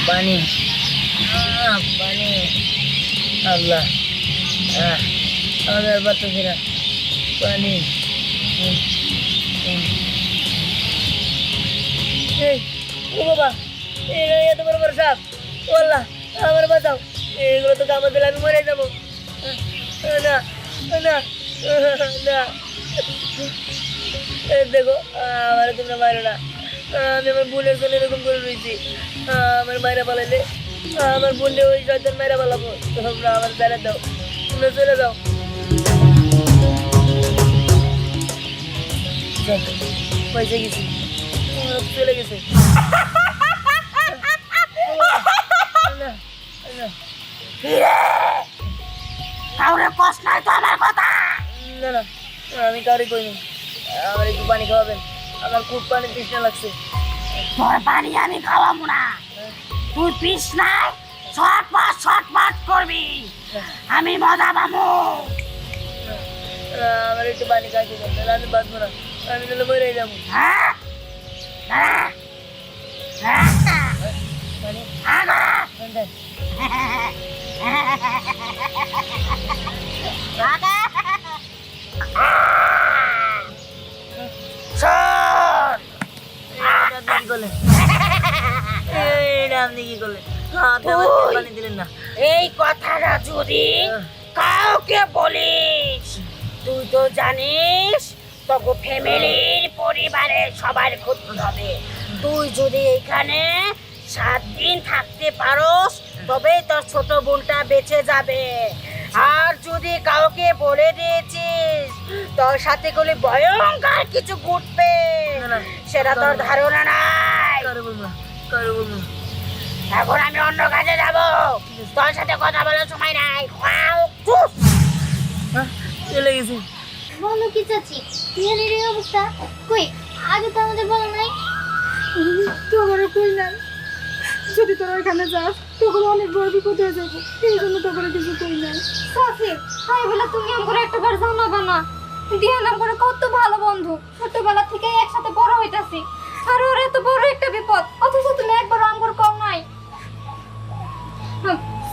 পানি পানি আল্লাহ আমাদের বাচ্চাছি না পানি ও বাবা এত বড় বড় সাপ ও আল্লাহ আমার বাঁচাও এগুলো তো কামড় দিলে আমি মরে যাবো না না না দেখো আমার তোমরা মারো না আমি আমার বোনের জন্য এরকম করে রয়েছি আমার মায়েরা পালাইলে আমার বোনকে ওই শয়তান মায়েরা পালাবো তোমরা আমার বেড়া দাও তোমরা চলে যাও পয়সা গেছি চলে গেছে কাউরে কষ্ট নাই তো আমার কথা। না না আমি কাউরে কইনি আমার একটু পানি খাওয়াবেন আমার খুব পানি তৃষ্ণা লাগছে তোর পানি আমি খাওয়াবো না, তুই পিস নাই ছটপট করবি, আমি মজা পাবো। আমার একটু পানি খাইতে দেন নাহলে আমি বাঁচবো না আমি তাহলে মরে যাবো হ্যাঁ পানি দেন। আপনি কি করলেন আপনি কি করলেন পানি দিলেন না এই কথাটা যদি কাউকে বলিস, তুই তো জানিস তোকে ফ্যামিলির পরিবারের সবার ক্ষতি হবে। তুই যদি এখানে 7 দিন থাকতে পারোস তবেই তোর ছোট বোনটা বেঁচে যাবে। আর যদি কাউকে বলে দিয়েছিস তোর সাথে করে ভয়ঙ্কর কিছু ঘটবে, সেটা তোর ধারণা নাই। কারো বলবো না কারো বলবো না এখন আমি অন্য কাজে যাব, তোর সাথে কথা বলার সময় নাই। চলে গেছে বলো কি চাচ্ছি বিহানের এই অবস্থা কই আগে তো আমাদের বলো নাই তোমার কই নাই, যদি তোরা এখানে যাস তখন অনেক বড় বিপদ হয়ে যাবে, এই জন্য তোর কিছু কই নাই। সাফি তাই বলে তুমি আমগরে একটা বার জানাবা না দিহান আমগরে কত ভালো বন্ধু, ছোটবেলা থেকে একসাথে বড় হইতাছি, আর ওর এত বড় একটা বিপদ অথচ তুমি একবার আমগর কম নাই।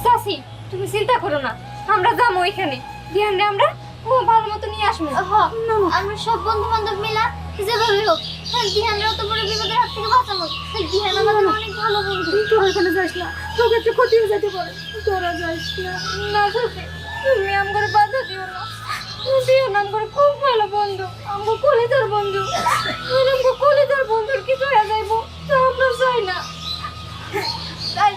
সাসি তুমি চিন্তা করো না, আমরা যাবো ওইখানে দিহান আমরা ও ভালো মতো নিয়ে আসবো। আমরা সব বন্ধু বান্ধব মিলা যেভাবে হোক দিহানরা তো বড় বিপদের হাত থেকে বাঁচাবো। দিহান আমাদের অনেক ভালো বন্ধু। তোরা এখানে যাস না, তোকে একটু ক্ষতি হয়ে যেতে পারে, তোরা যাস না। না সাসি তুমি আমগরে বাধা দিও না, দিহান আমগরে খুব ভালো বন্ধু, আমগো কলিজার বন্ধু, আমগো কলিজার বন্ধুর কিছু হয়ে যাইবো তা আমরা চাই না। তাই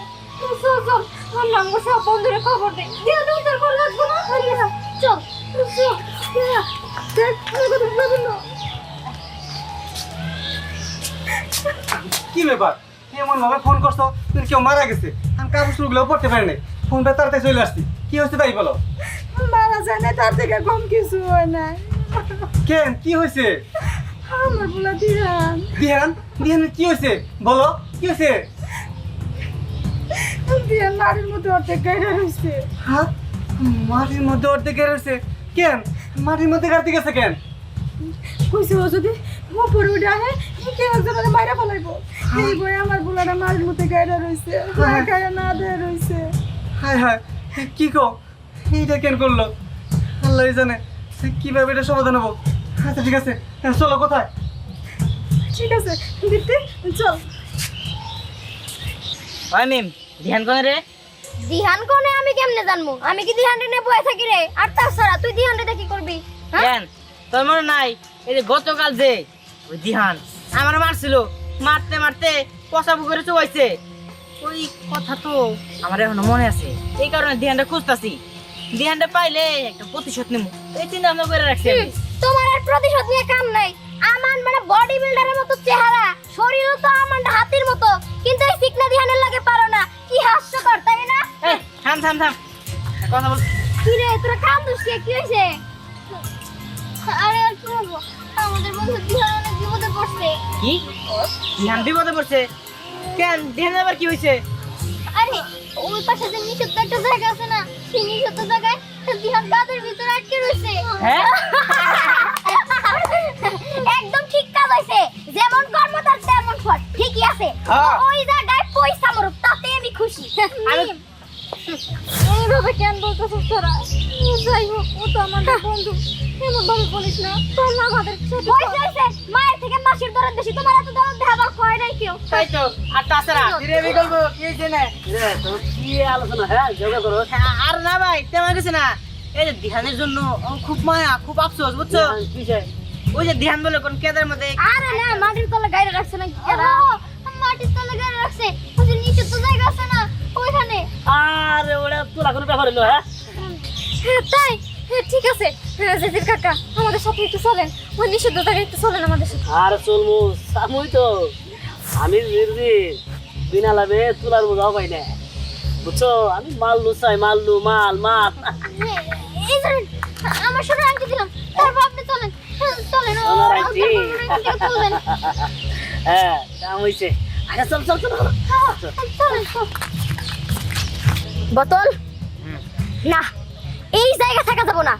চল চল আমরা আমগো সব বন্ধুরে খবর দেই, দিহান উদ্ধার করে রাখবো না। চল চল দেখ আমার কথা ভাবুন না। কি ব্যাপার এমন ভাবে ফোন করছো, তুমি কেউ মারা গেছে, আমি কাগজগুলো পড়তে পারি নাই, ফোনটা তাড়াতাড়ি চলে আসছি, কি হয়েছে তাই বলো। মারা যায় না তার থেকে কম কিছু হয় না। কেন কি হয়েছে? আমার বলা দিহান দিহান দিহানের কি হয়েছে বলো, কি হয়েছে? দিহান নারীর মধ্যে অর্ধেক গাইডা রয়েছে। হ্যাঁ মাটির মধ্যে অর্ধেক গেছে কেন? মাটির মধ্যে গাড়তে গেছে কেন? কইছে ও যদি উপরে উঠে আহে কেউ একজনের মাইরা ফেলাইবো, এই বই আমার বুলাটা নারীর মধ্যে গাইডা রয়েছে, গায়ে না দেয়া রয়েছে। হায় হায় কি কো, এইটা কেন করলো আল্লাহ জানে, কিভাবে এটা সমাধান হবো। আচ্ছা ঠিক আছে চলো, কোথায়? ঠিক আছে দিদি চল। হয় মিম ধ্যান করে রে দিহান কোনে আমি কেমনে জানবো, আমি কি দিহান রে নিয়ে বয়ে থাকি রে? আর তাছাড়া তুই দিহান রে দেখি করবি? কেন তোর মনে নাই এই যে গতকাল যে ওই দিহান আমার মারছিল, মারতে মারতে পচা পুকুরে চুবাইছে, ওই কথা তো আমার এখনো মনে আছে, এই কারণে দিহানটা খুঁজতাছি, দিহানটা পাইলে একটা প্রতিশোধ নেব এই চিন্তা ভাবনা করে রাখছি আমি। তোমার আর প্রতিশোধ নিয়ে কাম নাই, আমার মানে বডি বিল্ডারের মতো চেহারা, শরীরও তো আমার হাতির মতো, কিন্তু এই চিকনা দিহানের লাগে পারো না, কি হাস্যকর তাই না? এই থাম থাম থাম কথা বল। কি রে তোরা কাম দুষকে কি হইছে? আরে আর কি বলবো, আমাদের বন্ধু দিহান অনেক বিপদে পড়ছে। কি দিহান বিপদে পড়ছে? কেন দিহান আবার কি হয়েছে? আরে ওই পাশে যে নিষিদ্ধ একটা জায়গা আছে না, সেই নিষিদ্ধ জায়গায় দিহান কাদের ভিতরে আটকে রয়েছে। হ্যাঁ একদম ঠিক কাজ হইছে, যেমন কর্ম তার তেমন ফল, ঠিকই আছে। হ্যাঁ। ওই জায়গায় পয়সা মরুক তাতে আমি খুশি এইভাবে কেন বলতেছিস তোরা? যাই হোক, ও তো আমাদের বন্ধু, এমন ভাবে বলিস না। তোর না আমাদের মায়ের থেকে মাসির দরদ বেশি, তোমার এত দরদ দেওয়া হয় নাই কেউ। তাই তো। আর তাছাড়া কিরে বিকল্প কি হইছে না? রে তো কি আলোচনা হ্যাঁ যোগা করো আর না ভাই তেমন কিছু না। এই যে ধ্যানের জন্য আমার খুব মায়া, খুব আফসোস, বুঝছো? কিসে ওই যে ধ্যান বলে কোন কেদার মধ্যে আরে না, মাটির তলে গাইরে রাখছে না এরা। মাটির তলে গাইরে রাখছে, ওই যে নিচে তো জায়গা আছে না ওইখানে। আরে ওটা তোলা কোনো ব্যাপার হলো হ্যাঁ তাই ঠিক আছে, জেঠির কাকা আমাদের সাথে একটু চলেন, ওই নিষিদ্ধ জায়গায় একটু চলেন আমাদের সাথে। আর চলবো সামুই তো আমি জিরজি বিনা লাভে তোলার বোঝাও পাই না বুঝছো আমি মাল্লু চাই মাল্লু মাল মাল এই ধরেন, আমার সাথে আনতে দিলাম, তারপর আপনি চলেন চলেন। আমার আইছি। চলেন হ্যাঁ কাম হইছে আচ্ছা চল চল চল চলেন। বোতল না, এই জায়গা থাকা যাব না।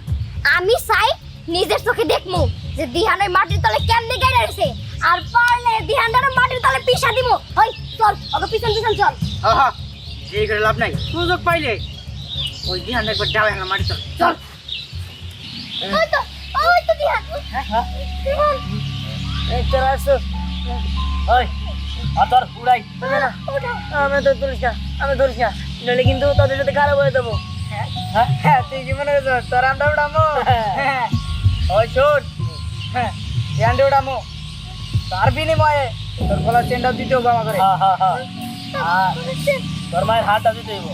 আমি চাই নিজের চোখে দেখমু যে দিহান ওই মাটির তলে কেমনে গাইরা রইছে, আর পারলে দিহানটার মাটির তলে পিষা দিমু। ওই চল, ওকে পিছন পিছন চল। আহা এই করে লাভ নাই। সুযোগ পাইলে ওই ধ্যান একবার ডাবে না মাটি চল চল। ওই তো দিহান। দিহান, এই তোরা আসো ওই আতর উড়াই ওঠা। আমি তো তুলিস না আমি ধরিস না নইলে কিন্তু তোদের সাথে খারাপ হয়ে যাবো হ্যাঁ তুই কি মনে করছো তোর আমরা উড়ামো? হ্যাঁ ওই শোন, হ্যাঁ ধ্যানটা উড়ামো, তার বিনিময়ে তোর গলার চেনটা দিতে হবে আমাকে। তোর মায়ের হাতটা দিতে হইব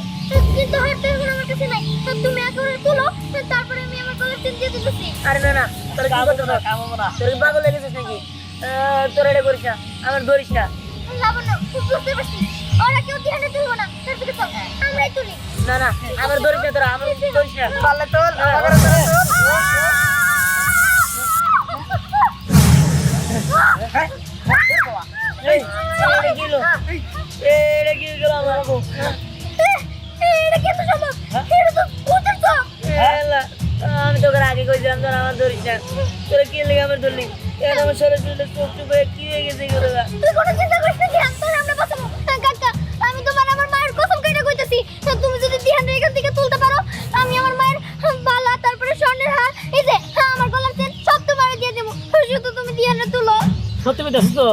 কিন্তু হাতটা এখন আমার কাছে নাই, তুমি একেবারে তুলো, তারপরে আমি আমার গলার চেন দিয়ে দিতেছি। আরে না না তোর কি করতে না কাম হবে না তোর কি পাগল লেগেছিস নাকি তোর এটা করিস না আমার ধরিস না লাবণ্য, বুঝতে পারছি ওরা কেউ ধ্যানে তুলবো না, তার থেকে চল আমরাই তুলি। না না আমার ধরিস না তোরা আমার ধরিস না পারলে তোল এই এটা কি হলো এটা কি গেল আমার গো এটা কি তো সম্ভব? এটা তো ওদের তো। হেলা আমি তোকে আগে কইছিলাম তোরা আমার ধরিস না তোরা কি লেগে আমার ধরলি এখন আমার শরীরে চোখ চুপে কি হয়ে গেছে এগুলো তুই কোনো চিন্তা করিস না, ধ্যান তোর আমরা বাঁচাবো। কাকা, আমি তোমার আমার মায়ের কসম কেটে কইতাছি, তুমি যদি ধ্যান এখান থেকে তুলতে পারো, আমি আমার মায়ের বালা, তারপরে স্বর্ণের হার, এই যে আমার গলার চেন সব তোমার দিয়ে দেবো, শুধু তুমি ধ্যানে তুলো। সত্যি বলতেছিস তো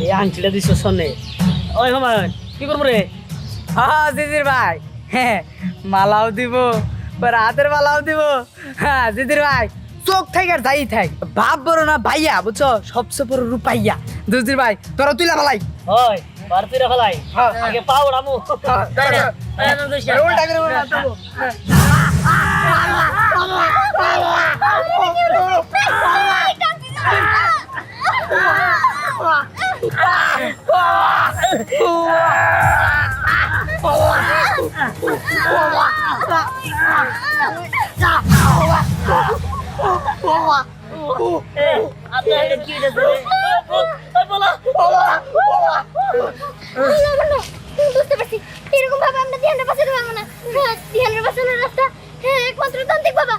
এই আংটিটা দিছ শোনে ওই হুমায়ুন কি করবো রে হ্যাঁ দিদির ভাই, হ্যাঁ মালাও দিব, হাতের মালাও দিব। হ্যাঁ দিদির ভাই, চোখ থেকে আর যাই থাক, বাপ বড় না ভাইয়া, বুঝছো, সবচেয়ে বড় রূপাইয়া। দিদির ভাই তোরা তুইলা ভালাই ওই ভারতীয় ফেলাই আগে পাও রামু উল্টা করে উড়াবো। আপনার কি হয়েছে রে বলা লাবণ্য, বুঝতে পারছি, এরকম ভাবে আমরা ধ্যানটা বাঁচাতে পারবো না। ধ্যানের বাঁচানোর রাস্তা একমাত্র তান্ত্রিক বাবা।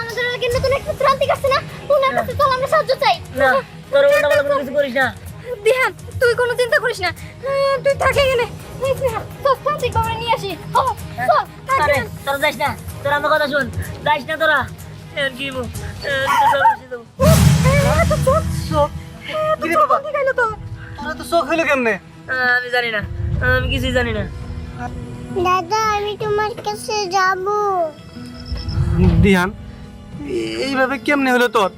আমাদের আগে নতুন একটা তান্ত্রিক আসছে না, ওনার কাছে চল, আমরা সাহায্য চাই। না তোর ওটা বলা কোনো কিছু করিস না ধ্যান, তুই কোনো চিন্তা করিস না, তুই থাকে গেলে তোর তান্ত্রিক বাবা নিয়ে আসি। আরে তোরা যাইস না তোরা আমার কথা শুন যাইস না তোরা এর কি বউ কিরে বাবা তোরা তো চোখ হইলো কেমনে? আমি জানি না আমি কিছুই জানি না দাদা, আমি তোমার কাছে যাব। দিহান এইভাবে কেমনে হলো তোর?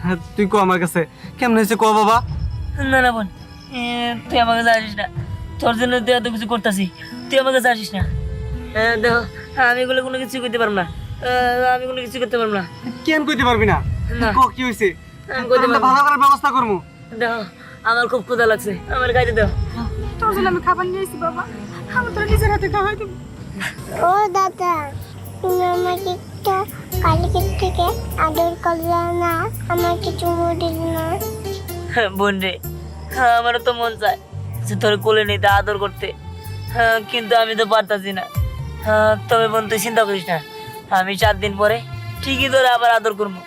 হ্যাঁ, তুই কো আমার কাছে কেমনে হয়েছে, কো বাবা। না না বোন তুই আমার কাছে আসিস না তোর জন্য তুই এত কিছু করতেছি তুই আমার কাছে আসিস না দেখো আমি এগুলো কোনো কিছু করতে পারবো না আমি কোনো কিছু করতে পারবো না কেন কইতে পারবি না? না। কো কি হইছে? আমি কইতে আমরা পারবো ভালো করার ব্যবস্থা করবো। দেখো আমার খুব ক্ষুধা লাগছে আমার খাইতে দাও তোর জন্য আমি খাবার নিয়ে এসেছি বাবা, আমি তোর নিজের হাতে খাওয়াই দেবো। ও দাদা, তুমি আমাকে একটু কালকের থেকে আদর করলে না, আমাকে চুমু দিল না। বোন রে আমারও তো মন চায় যে তোর কোলে নিতে আদর করতে কিন্তু আমি তো পারতাছি না তবে বোন তুই চিন্তা করিস না আমি 4 দিন পরে ঠিকই তোরে আবার আদর করবো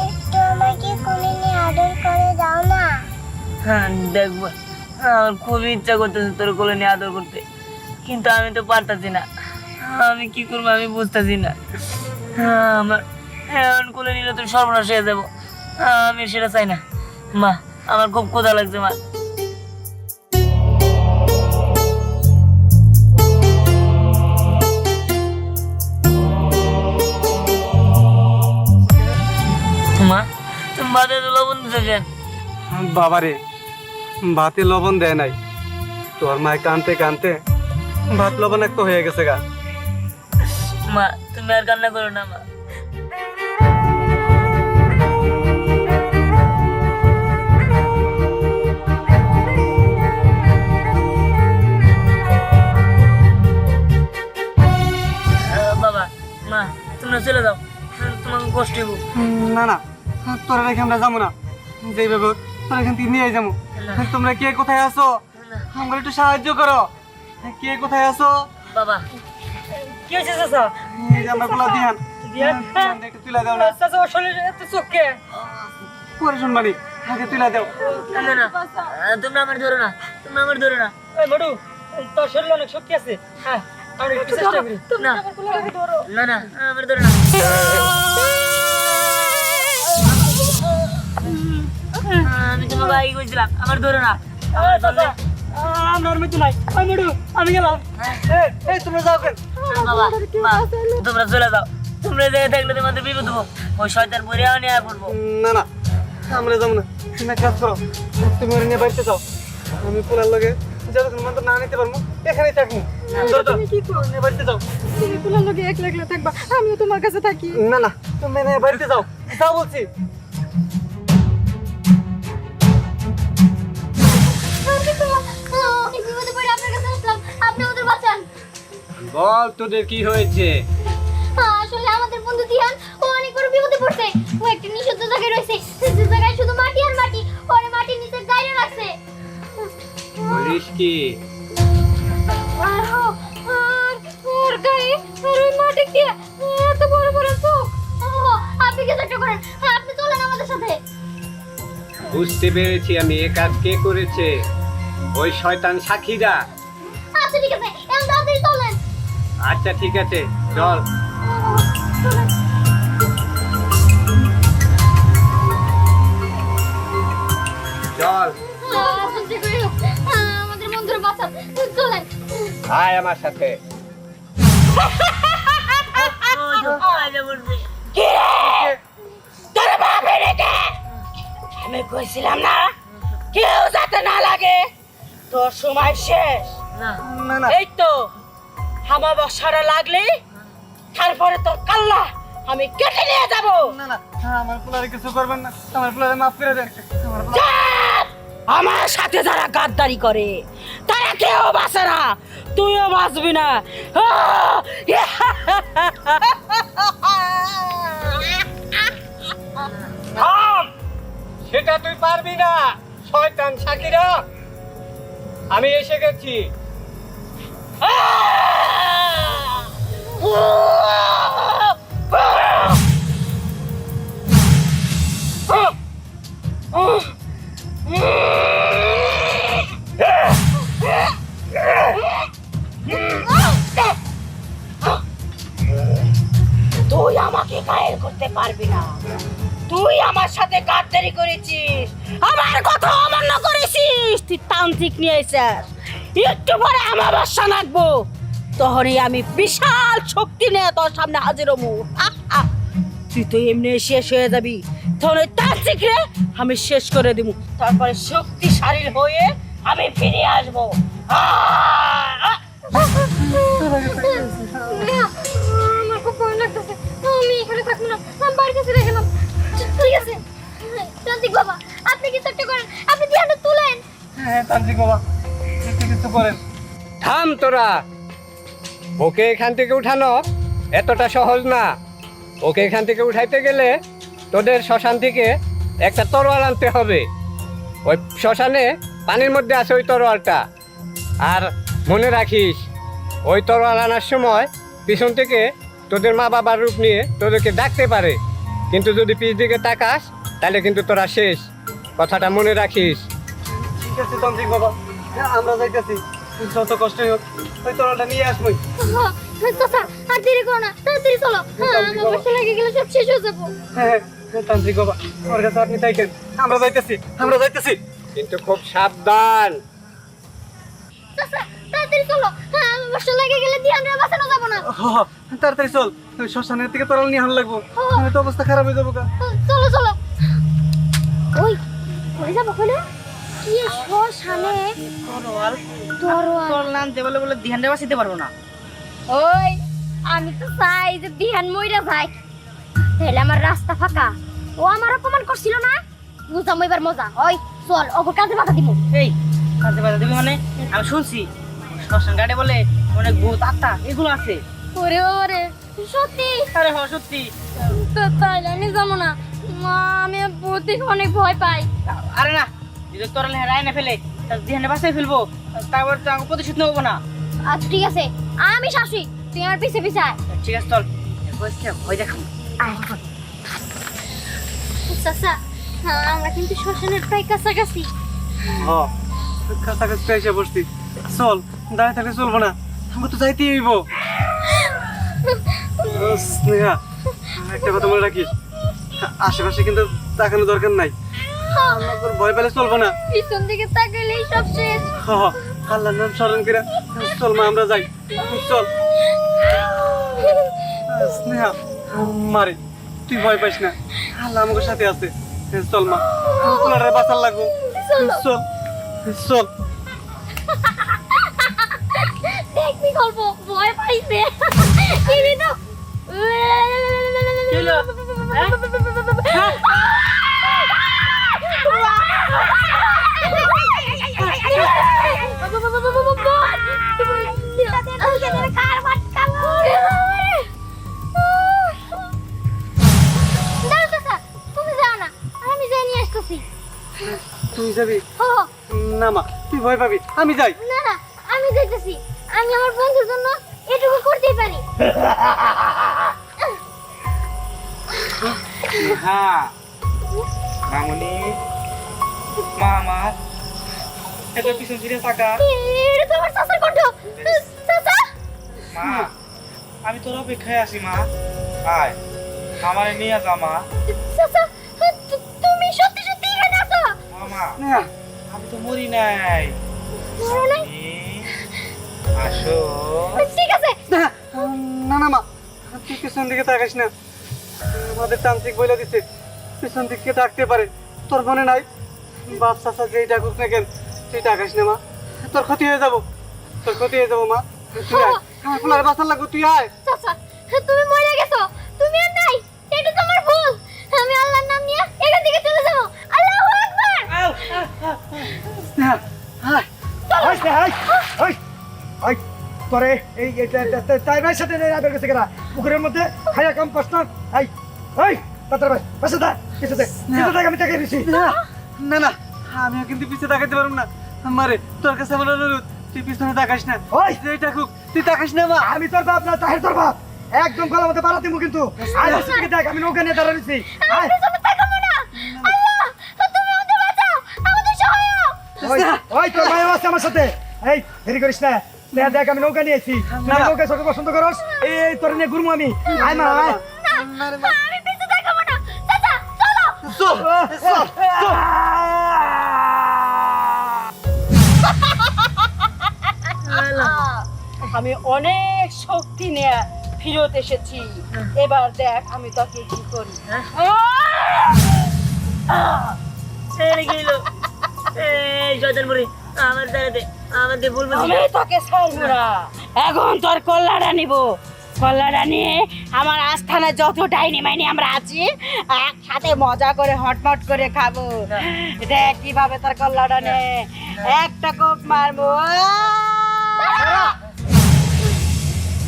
একটু আমাকে কোলে নিয়ে আদর করে দাও না। হ্যাঁ দেখবো আমার খুবই ইচ্ছা করতেছে তোর কোলে নিয়ে আদর করতে, কিন্তু আমি তো পারতাছি না। আমি কি করবো আমি বুঝতেছি না। আমার এখন কোলে নিলে তুই সর্বনাশ হয়ে যাবো, আমি সেটা চাই না। মা, আমার খুব ক্ষুধা লাগছে মা। মা, তুমি ভাতে তো লবণ দিতে কেন? বাবারে, ভাতে লবণ দেয় নাই, তোর মায় কানতে কানতে ভাত লবণাক্ত হয়ে গেছে গা। মা, তুমি আর কান্না করো না মা। বাবা, মা, তোমরা চলে যাও, তোমাকে কষ্ট হইব। না না, তোরা রেখে আমরা যাবো না, যেইভাবে হোক তোরা এখান থেকে নিয়ে যাবো। না। তোমরা কে কোথায় আছো? আমরা একটু সাহায্য করো। কে কোথায় আছো? বাবা, কি হয়েছে চাচা? এই যে আমরা গুলা দিয়ান একটু তুলে দাও না। চাচা ওর শরীরে এত চোখে পরে শুনবানি, আগে তুলে দাও। না না, তোমরা আমার ধরো না, তোমরা আমার ধরো না। ওই মডু, তোর শরীরে অনেক শক্তি আছে। হ্যাঁ, আমরা একটু চেষ্টা করি। না না না, আমার ধরো না। আমি তোমাকে আগে বলছিলাম, আমার ধরো না। আমরা ওর মৃত্যু নাই। ওই মডু, আমি গেলাম। এই তোমরা যাও কেন? বাবা, মা, তোমরা চলে যাও। তোমরা জায়গায় থাকলে তোমাদের বিপদ হবো। ওই শয়তান পরেও নিয়ে পড়বো। না না, আমরা যাবো না। তুমি এক কাজ করো, তুমি ওর নিয়ে বাড়িতে যাও। আমি পোলার লগে যতক্ষণ মন্ত্র না নিতে পারবো এখানেই থাকবো। তুমি কি করো? নিয়ে বাড়িতে যাও। তুমি পোলার লগে একলা একলা থাকবা, আমিও তোমার কাছে থাকি। না না, তুমি নিয়ে বাড়িতে যাও, যাও বলছি। অনেক বিপদে পড়ে আপনার কাছে আসলাম, আপনি ওদের বাঁচান। বল তোদের কি হয়েছে? আসলে আমাদের বন্ধু দিয়ান ও অনেক বড় বিপদে পড়ছে। ও একটা নিষিদ্ধ জায়গায় রয়েছে, যে জায়গায় শুধু মাটি আর মাটি, ওরে মাটির নিচে গাইরে রাখছে। বলিস কি? আর ওর গায়ে আর ওই মাটি দিয়ে এত বড় বড় চোখ। আপনি কিছু একটা করেন, আপনি চলেন আমাদের সাথে। বুঝতে পেরেছি আমি, এ কাজ কে করেছে। ওই শয়তান সাক্ষীরা। আচ্ছা ঠিক আছে, এখন তাড়াতাড়ি চলেন। আচ্ছা ঠিক আছে, চল। চল, আচ্ছা করে হোক, আমাদের বন্ধুরা বাঁচান, চলেন। আয় আমার সাথে। তোর বাপ এনেকে আমি কইছিলাম না কেউ যাতে না লাগে। তোর সময় শেষ। না না না, এই তো হামাবস্যাটা লাগলে তারপরে তোর কাল্লা আমি কেটে নিয়ে যাব। না না, আমার পোলারে কিছু করবেন না, আমার পোলারে মাফ করে দেন। আমার পোলা- চুপ! আমার সাথে যারা গাদ্দারি করে তারা কেউ বাঁচে না, তুইও বাঁচবি না। থাম! সেটা তুই পারবি না, শয়তান সাক্ষীরা। আমি এসে গেছি। তুই আমাকে গায়ের করতে পারবি না। তুই আমার সাথে গাদ্দারি করেছিস, আমার কথা অমান্য করেছিস, তুই তান্ত্রিক নিয়ে এসেছিস। একটু পরে আমার বাসা নাকবো, তখনই আমি বিশাল শক্তি নিয়ে তোর সামনে হাজির হবো। তুই তো এমনি শেষ হয়ে যাবি, তখন ওই তান্ত্রিক রে আমি শেষ করে দিব, তারপরে শক্তিশালী হয়ে আমি ফিরে আসবো। আমার খুব ভয় লাগতেছে, আমি এখানে থাকবো না, আমি বাড়ির কাছে রেখে গেলাম। ঠিক আছে তান্ত্রিক বাবা, আপনি কিছু একটা করেন, আপনি ধ্যানটা তুলেন। হ্যাঁ তান্ত্রিক বাবা, একটু কিছু করেন। থাম তোরা। ওকে এখান থেকে উঠানো এতটা সহজ না। ওকে এখান থেকে উঠাইতে গেলে তোদের শ্মশান থেকে একটা তরোয়াল আনতে হবে। ওই শ্মশানে পানির মধ্যে আছে ওই তরোয়ালটা। আর মনে রাখিস, ওই তরোয়াল আনার সময় পিছন থেকে তোদের মা বাবার রূপ নিয়ে তোদেরকে ডাকতে পারে, কিন্তু যদি পিছ দিকে তাকাস তাহলে কিন্তু তোরা শেষ। কথাটা মনে রাখিস। ঠিক আছে তান্ত্রিক বাবা, আমরা যাইতেছি যত কষ্টই হোক ওই তরলটা নিয়ে আসবই। চাচা আর দেরি করো না, তাড়াতাড়ি চলো। আমার বাসা লেগে গেলে সব শেষ হয়ে যাবো। হ্যাঁ তান্ত্রিক বাবা ওর কাছে আপনি থাকেন, আমরা যাইতেছি। কিন্তু খুব সাবধান। চাচা তাড়াতাড়ি চলো, আমার বাসা লেগে গেলে দিহানরে বাঁচানো যাবো না। তাড়াতাড়ি চল, ওই শ্মশানের থেকে তরল নিয়ে আন লাগবো, নয়তো অবস্থা খারাপ হয়ে যাবো। চলো চলো। ওই কই যাবো কইলে? কি শ্মশানে তরোয়াল তরোয়াল? তরোয়াল আনতে বলে বলে ধ্যান দেওয়া শিখতে পারবো না। ওই আমি তো চাই যে দিহান মইরা যায়, তাহলে আমার রাস্তা ফাঁকা। ও আমার অপমান করছিল না, বুঝাম এবার মজা। ওই চল ওকে কাজে বাধা দিব। এই কাজে বাধা দিবি মানে? আমি শুনছি শ্মশান ঘাটে বলে অনেক ভূত আত্মা এগুলো আছে। ওরে ওরে সত্যি? আরে হ্যাঁ সত্যি। তাইলে আমি যাবো না মা, আমি ভূত দেখে অনেক ভয় পাই। আরে না, যদি তরল হেরায় না ফেলে তার ধ্যানে বাঁচাই ফেলবো, তারপর তো আমাকে প্রতিশোধ নেবো না। আচ্ছা ঠিক আছে, আমি শাসি, তুই আমার পিছে পিছে আয়। ঠিক আছে চল, ভয় দেখাবো। চাচা আমরা কিন্তু শ্মশানের প্রায় কাছাকাছি। কাছাকাছি এসে বসছি, চল দাঁড়িয়ে থাকলে চলবো না, আমাকে তো যাইতেই হইব। স্নেহা একটা কথা মনে রাখিস, আশেপাশে কিন্তু তাকানো দরকার নাই, আমাদের ভয় পেলে চলবো না। পিছন দিকে তাকাইলেই সব শেষ। আল্লাহর নাম স্মরণ করে চল মা, আমরা যাই, চল। স্নেহা মারে তুই ভয় পাইস না, আল্লাহ আমাদের সাথে আছে, চল মা, তোমার বাঁচার লাগবো, চল চল। দেখবি গল্প ভয় পাইছে কিরে তো হলো? তুমি যাও না, আমি যাই নিয়ে আসতেছি। তুই যাবি ও না মা, তুই ভয় পাবি, আমি যাই। না না, আমি যাইতেছি, আমি আমার বন্ধুর জন্য এটুকু করতেই পারি। হ্যাঁ মামুনি মামা এত পিছন ফিরে থাকা। এটা তো আমার চাচার কণ্ঠ। চাচা মা আমি তোর অপেক্ষায় আছি মা, আয় আমারে নিয়ে যা মা। চাচা তুমি সত্যি সত্যি এখানে আছো? মামা স্নেহা আমি তো মরি নাই। মরো নাই? আসো। ঠিক আছে। স্নেহা, না না মা, তুই পিছন দিকে তাকাস না, আমাদের তান্ত্রিক বলে দিচ্ছে পিছন দিকে ডাকতে পারে, তোর মনে নাই? বাপ চাচা যেই ডাকুক না কেন তুই তাকাস না মা, তোর ক্ষতি হয়ে যাবো, তোর ক্ষতি হয়ে যাবো মা, তুই আয়, আমার ফুলার বাঁচার লাগবো, তুই আয়। চাচা তুমি মরে গেছো, তুমি আর নাই, এটা তোমার ভুল। আমি আল্লাহর নাম নিয়ে এখান থেকে চলে যাবো। আল্লাহু আকবার। স্নেহা আয়। তোরে এই তাই ভাইয়ের সাথে বের গেছে কেনা পুকুরের মধ্যে খাইয়া কম কষ্ট। এই এই তাড়াতাড়ি ভাই পাশে দা, কিছু দেখ আমি তাকে দিছি। না না না, আমিও কিন্তু পিছিয়ে তাকাইতে পারবো না, মারে তোর কাছে আমার অনুরোধ, তুই পিছনে তাকাস না, ওই যেই ডাকুক তুই তাকাস না মা। আমি তোর বাপ না, তাহের তোর বাপ, একদম গলা মধ্যে বাড়া দিমু কিন্তু। আয় পাশে দিকে দেখ, আমি নৌকা নিয়ে দাঁড়া রয়েছি। আয় তুমি তাকাবো না। আল্লাহ তুমি আমাদের বাঁচাও, আমাদের সহায়। ওই ওই তোর মায়ের আছে আমার সাথে। এই দেরি করিস না, স্নেহা দেখ আমি নৌকা নিয়েছি, না নৌকা চোখে পছন্দ করস, এই তোর নিয়ে ঘুরবো আমি। আয় মা আয়। আমি পিছে তাকাবো না। চাচা চলো। আমি অনেক শক্তি নিয়ে ফিরত এসেছি, এবার দেখ আমি তোকে কি করি। ছেড়ে গেল। এই শয়তান বুড়ি আমার দাঁড়াতে আমাদের ভুল বুঝি। আমি তোকে ছাড়বো না, এখন তোর কল্যাণা নিব। কল্যাণা নিয়ে আমার আস্থানে যত ডাইনি মাইনি আমরা আছি একসাথে মজা করে হটমট করে খাবো। দেখ কিভাবে তোর কল্যাণা নে, একটা কোপ মারবো।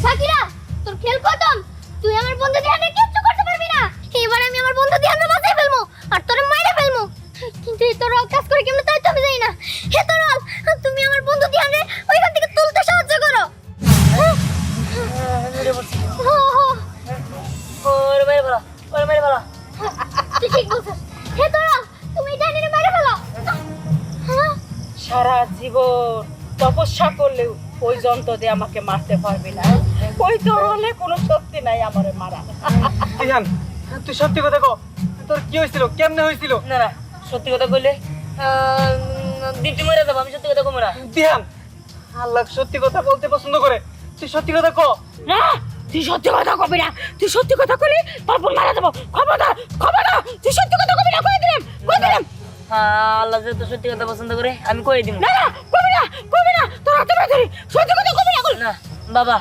সাকিরা তোর খেল খতম, তুই আমার বন্ধু ধ্যানে কিচ্ছু করতে পারবি না। এবার আমি আমার বন্ধু ধ্যানে বাঁচাই ফেলবো আর তোরে মাইরা ফেলবো। কিন্তু এই তোর কাজ করে কেমন তাই তো আমি জানি না। হে তোরাল, তুমি আমার বন্ধু ধ্যানে ওইখান থেকে তুলতে সাহায্য করো। ওরে মেরে বলো, ওরে মেরে বলো। তুই ঠিক বলছিস। হে তোরাল, তুমি ধ্যানে মাইরা ফেলো। সারা জীবন তপস্যা করলেও ওই যন্ত্র দিয়ে আমাকে মারতে পারবি না। ওই তরলে কোনো শক্তি নাই আমারে মারা। দিহান তুই সত্যি কথা কো, তোর কি হয়েছিল, কেমনে হয়েছিল? না না, সত্যি কথা কইলে দীপ্তি মরে যাবো, আমি সত্যি কথা কমো না। দিহান আল্লাহ সত্যি কথা বলতে পছন্দ করে, তুই সত্যি কথা কো। না, তুই সত্যি কথা কবি না। তুই সত্যি কথা কলি তোর বোন মারা যাবো। খবরদার, খবরদার, তুই সত্যি কথা কবি না। কই দিলাম, কই দিলাম। আল্লাহ যেহেতু সত্যি কথা পছন্দ করে, আমি কই দিব। না না, কবি না, কবি না, তোর হাতে ধরি। সত্যি কথা কবি না। না বাবা,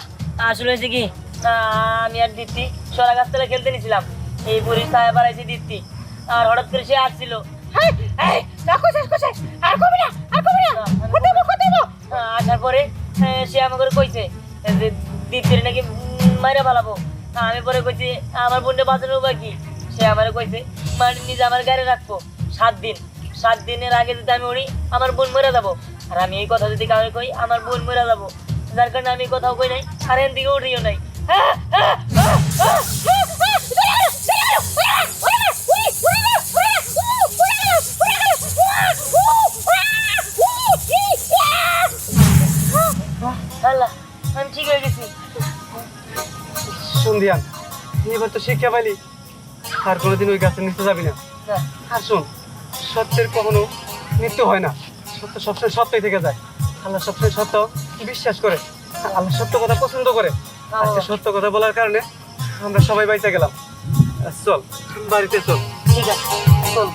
আসলে হয়েছে কি, আমি আর দীপ্তি সরা গাছতলা খেলতে নিছিলাম, এই পুরী ছায়া বাড়াইছে দীপ্তি, আর হঠাৎ করে সে আসছিল। এই, এই, রাখো শেষ করছে। আর কবি না, আর কবি না। কত দেবো, কত দেবো। আসার পরে সে আমাকে কইছে যে দীপ্তির নাকি মাইরা ফালাবো। আমি পরে কইছি আমার বোনটা বাঁচানোর উপায় কি। সে আমার কইছে মানে নিজে আমার গাড়ি রাখবো 7 দিন, 7 দিনের আগে যদি আমি উড়ি আমার বোন মরে যাবো। আর আমি এই কথা যদি কাউকে কই আমার বোন মরে যাবো, যার কারণে আমি এই কথাও কই নাই, আর এর দিকে উঠিও নাই। আল্লাহ, আমি ঠিক হয়ে গেছি। শোন দিহান, এবার তো শিক্ষা পাইলি, আর কোনোদিন ওই গাছের নিচে যাবি না। না, আর শোন, সত্যের কখনো মৃত্যু হয় না, সত্য সবসময় সত্যই থেকে যায়। আল্লাহ সবসময় সত্য বিশ্বাস করে, আল্লাহ সত্য কথা পছন্দ করে। আজকে সত্য কথা বলার কারণে আমরা সবাই বাইচা গেলাম। চল বাড়িতে চল। ঠিক আছে, চল।